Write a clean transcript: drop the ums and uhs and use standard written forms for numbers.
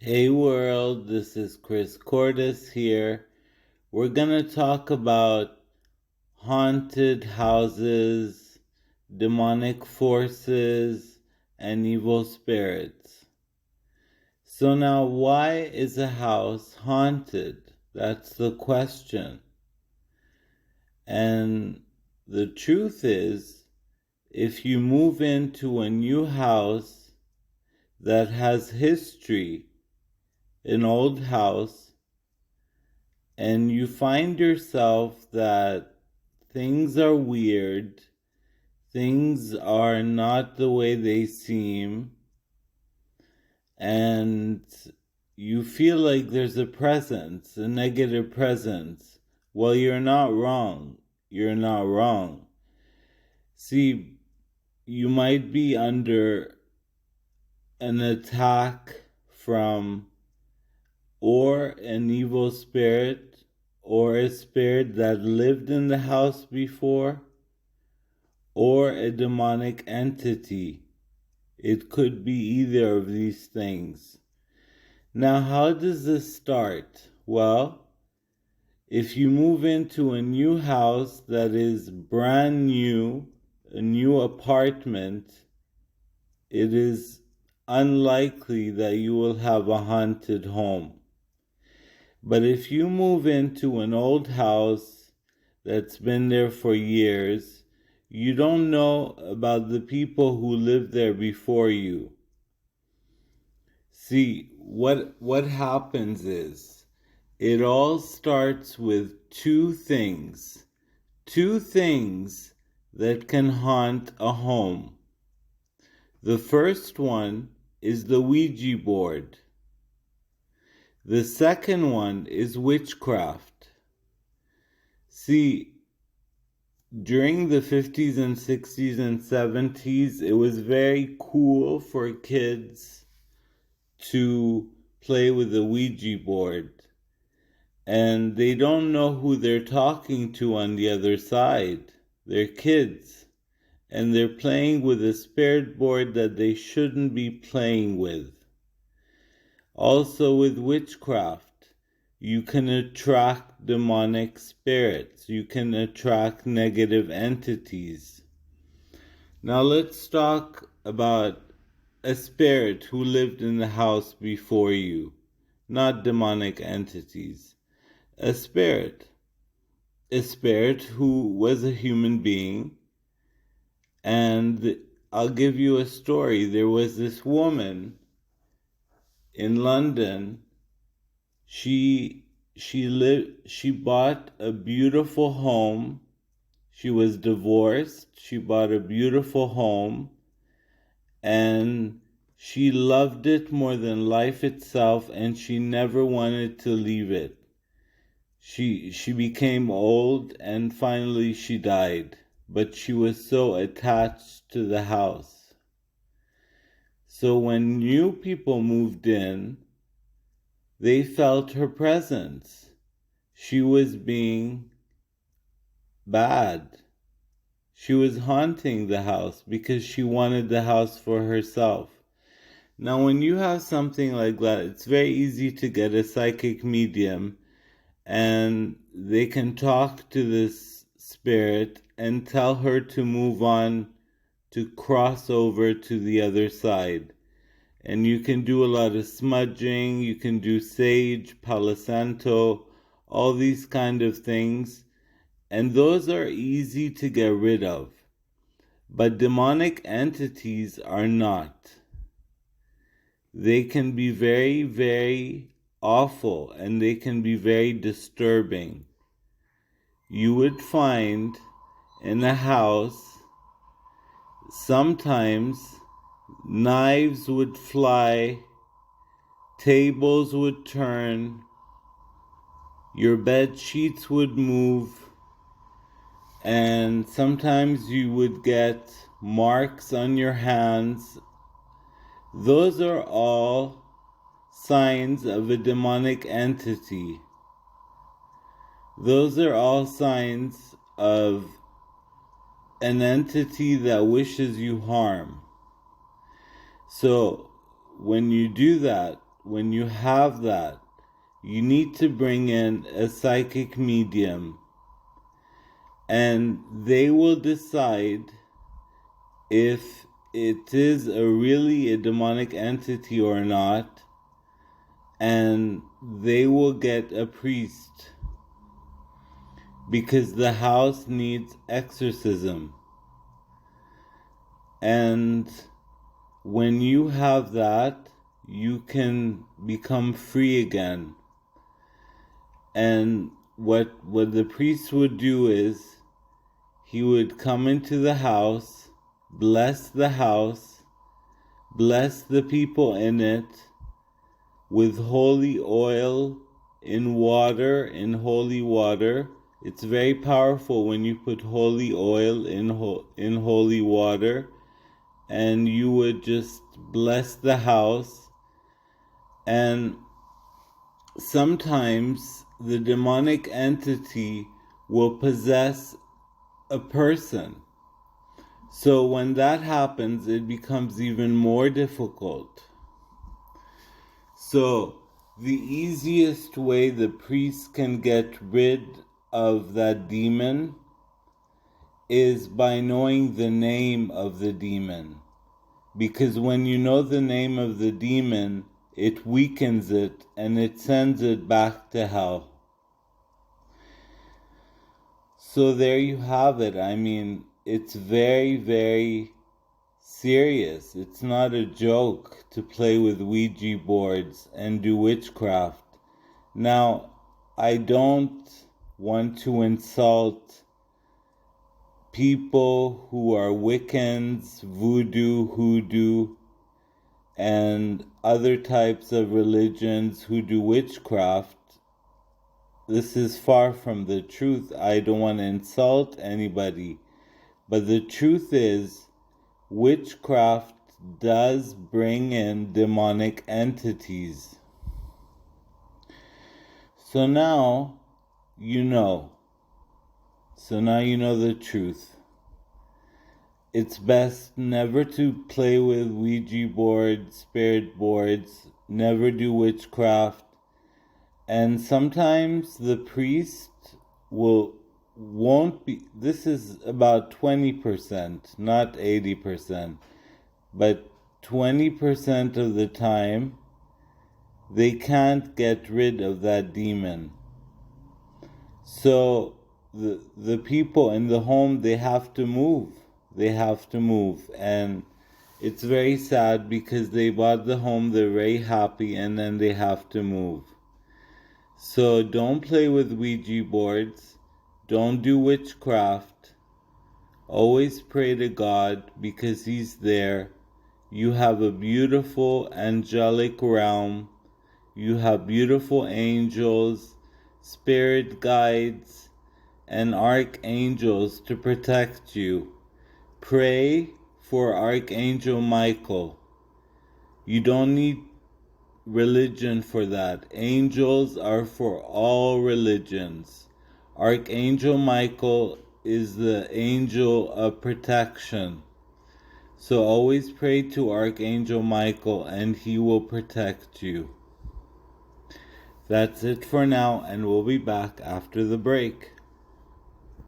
Hey world, this is Chris Cordes here. We're gonna talk about haunted houses, demonic forces, and evil spirits. So now, why is a house haunted? That's the question. And the truth is, if you move into a new house that has history, an old house, and you find yourself that things are weird, things are not the way they seem, and you feel like there's a presence, a negative presence. Well, you're not wrong. You're not wrong. See, you might be under an attack from or an evil spirit or a spirit that lived in the house before, or a demonic entity. It could be either of these things. Now, how does this start? Well, if you move into a new house that is brand new, a new apartment, it is unlikely that you will have a haunted home. But if you move into an old house that's been there for years, you don't know about the people who lived there before you. See, what happens is it all starts with two things. Two things that can haunt a home. The first one is the Ouija board. The second one is witchcraft. See, during the 50s and 60s and 70s, it was very cool for kids to play with a Ouija board. And they don't know who they're talking to on the other side. They're kids. And they're playing with a spirit board that they shouldn't be playing with. Also with witchcraft, you can attract demonic spirits. You can attract negative entities. Now let's talk about a spirit who lived in the house before you, not demonic entities. A spirit who was a human being. And I'll give you a story. There was this woman in London. She bought a beautiful home. She was divorced. She bought a beautiful home, and she loved it more than life itself, and she never wanted to leave it. She became old, and finally she died, but she was so attached to the house. So when new people moved in, they felt her presence. She was being bad. She was haunting the house because she wanted the house for herself. Now, when you have something like that, it's very easy to get a psychic medium, and they can talk to this spirit and tell her to move on, to cross over to the other side. And you can do a lot of smudging, you can do sage, Palo Santo, all these kind of things. And those are easy to get rid of. But demonic entities are not. They can be very, very awful, and they can be very disturbing. You would find in a house, sometimes knives would fly, tables would turn, your bed sheets would move, and sometimes you would get marks on your hands. Those are all signs of a demonic entity. Those are all signs of an entity that wishes you harm. So when you do that, when you have that, you need to bring in a psychic medium, and they will decide if it is really a demonic entity or not, and they will get a priest because the house needs exorcism. And when you have that, you can become free again. And what the priest would do is he would come into the house, bless the house, bless the people in it with holy oil in water, in holy water. It's very powerful when you put holy oil in holy water, and you would just bless the house. And sometimes the demonic entity will possess a person. So when that happens, it becomes even more difficult. So the easiest way the priest can get rid of that demon is by knowing the name of the demon. Because when you know the name of the demon, it weakens it and it sends it back to hell. So there you have it. I mean, it's very, very serious. It's not a joke to play with Ouija boards and do witchcraft. Now, I don't want to insult people who are Wiccans, voodoo, hoodoo, and other types of religions who do witchcraft. This is far from the truth. I don't want to insult anybody. But the truth is, witchcraft does bring in demonic entities. So now you know. So now you know the truth. It's best never to play with Ouija boards, spirit boards, never do witchcraft. And sometimes the priest won't be, this is about 20%, not 80%, but 20% of the time, they can't get rid of that demon. So the people in the home, they have to move. They have to move. And it's very sad because they bought the home, they're very happy, and then they have to move. So don't play with Ouija boards. Don't do witchcraft. Always pray to God because He's there. You have a beautiful angelic realm. You have beautiful angels, spirit guides, and archangels to protect you. Pray for Archangel Michael. You don't need religion for that. Angels are for all religions. Archangel Michael is the angel of protection. So always pray to Archangel Michael and he will protect you. That's it for now, and we'll be back after the break.